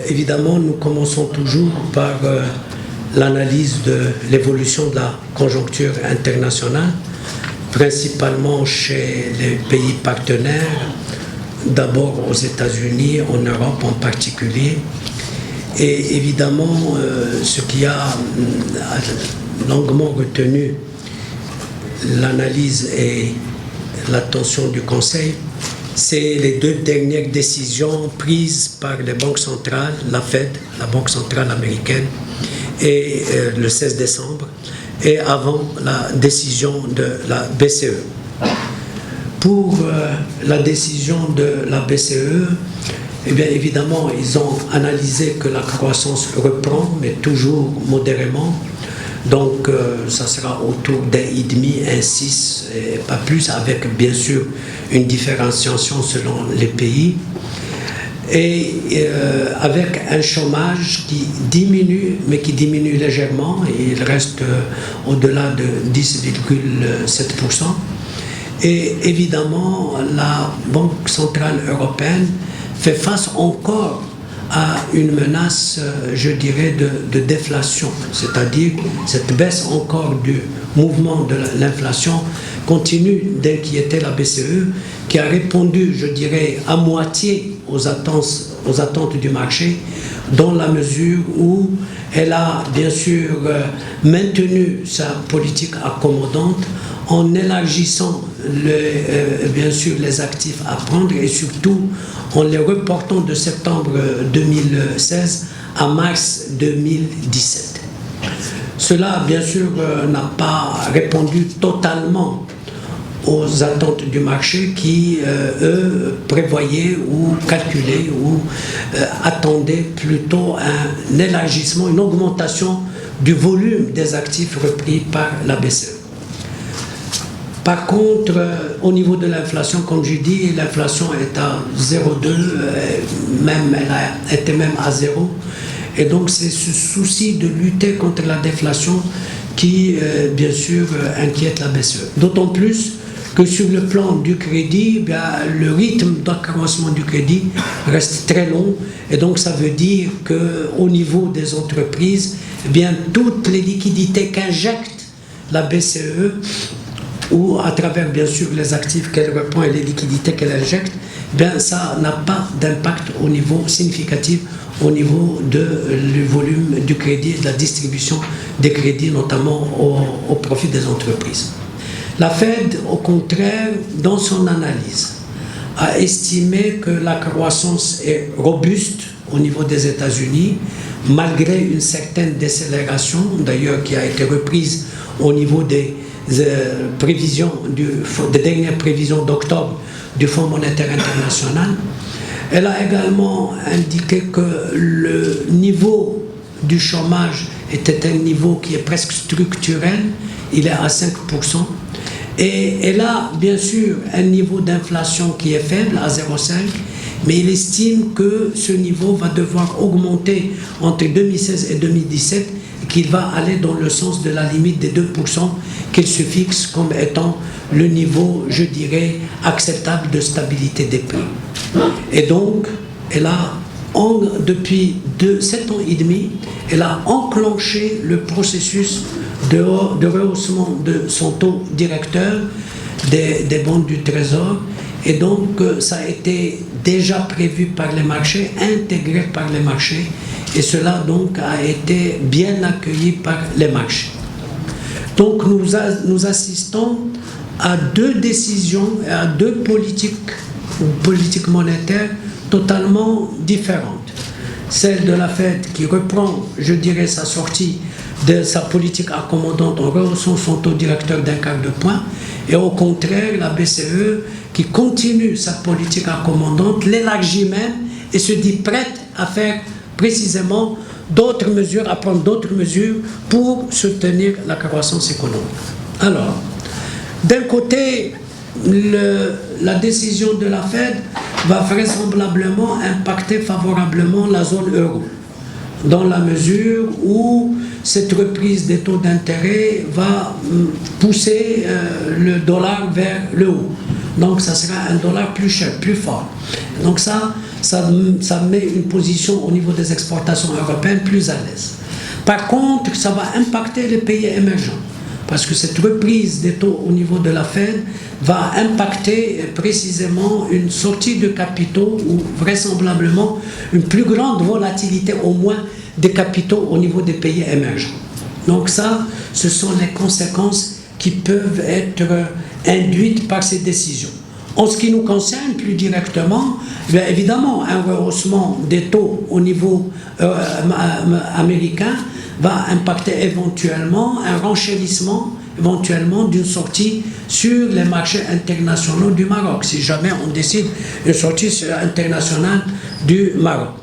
évidemment, nous commençons toujours par l'analyse de l'évolution de la conjoncture internationale, principalement chez les pays partenaires, d'abord aux États-Unis, en Europe en particulier. Et évidemment, ce qui a longuement retenu l'analyse et l'attention du Conseil, c'est les 2 dernières décisions prises par les banques centrales, la Fed, la Banque centrale américaine, et le 16 décembre, et avant la décision de la BCE. Pour la décision de la BCE, eh bien évidemment, ils ont analysé que la croissance reprend, mais toujours modérément. Donc, ça sera autour d'1,5, 1,6, et pas plus, avec bien sûr une différenciation selon les pays. Et avec un chômage qui diminue, mais qui diminue légèrement, et il reste au-delà de 10,7%. Et évidemment, la Banque centrale européenne fait face encore à une menace, je dirais, de déflation, c'est-à-dire cette baisse encore du mouvement de l'inflation continue d'inquiéter la BCE, qui a répondu, je dirais, à moitié aux attentes du marché, dans la mesure où elle a bien sûr maintenu sa politique accommodante en élargissant bien sûr les actifs à prendre et surtout en les reportant de septembre 2016 à mars 2017. Cela, bien sûr, n'a pas répondu totalement aux attentes du marché qui, eux, prévoyaient ou calculaient ou attendaient plutôt un élargissement, une augmentation du volume des actifs repris par la BCE. Par contre, au niveau de l'inflation, comme je dis, l'inflation est à 0,2, même elle a été même à 0. Et donc c'est ce souci de lutter contre la déflation qui, bien sûr, inquiète la BCE. D'autant plus que sur le plan du crédit, bien, le rythme d'accroissement du crédit reste très long. Et donc ça veut dire qu'au niveau des entreprises, bien, toutes les liquidités qu'injecte la BCE, ou à travers bien sûr les actifs qu'elle reprend et les liquidités qu'elle injecte, bien ça n'a pas d'impact au niveau significatif, au niveau du volume du crédit et de la distribution des crédits, notamment au profit des entreprises. La Fed, au contraire, dans son analyse, a estimé que la croissance est robuste au niveau des États-Unis, malgré une certaine décélération, d'ailleurs qui a été reprise au niveau des prévisions des dernières prévisions d'octobre du Fonds monétaire international. Elle a également indiqué que le niveau du chômage était un niveau qui est presque structurel, il est à 5%, et elle a bien sûr un niveau d'inflation qui est faible, à 0,5%, mais il estime que ce niveau va devoir augmenter entre 2016 et 2017, qu'il va aller dans le sens de la limite des 2% qu'il se fixe comme étant le niveau, je dirais, acceptable de stabilité des prix. Et donc, elle a, depuis 7 ans et demi, elle a enclenché le processus de rehaussement de son taux directeur des bons du Trésor. Et donc, ça a été déjà prévu par les marchés, intégré par les marchés, et cela donc a été bien accueilli par les marchés. Donc nous assistons à 2 décisions et à 2 politiques monétaires totalement différentes. Celle de la Fed qui reprend, je dirais, sa sortie de sa politique accommodante en rehaussant son taux directeur d'1 quart de point, et au contraire la BCE qui continue sa politique accommodante, l'élargit même et se dit prête à faire précisément d'autres mesures, à prendre d'autres mesures pour soutenir la croissance économique. Alors, d'un côté, la décision de la Fed va vraisemblablement impacter favorablement la zone euro, dans la mesure où cette reprise des taux d'intérêt va pousser le dollar vers le haut. Donc ça sera un dollar plus cher, plus fort. Donc ça ça met une position au niveau des exportations européennes plus à l'aise. Par contre, ça va impacter les pays émergents, parce que cette reprise des taux au niveau de la Fed va impacter précisément une sortie de capitaux ou vraisemblablement une plus grande volatilité au moins des capitaux au niveau des pays émergents. Donc ça, ce sont les conséquences qui peuvent être induites par ces décisions. En ce qui nous concerne plus directement, bien évidemment, un rehaussement des taux au niveau américain va impacter éventuellement un renchérissement éventuellement d'une sortie sur les marchés internationaux du Maroc, si jamais on décide une sortie internationale du Maroc.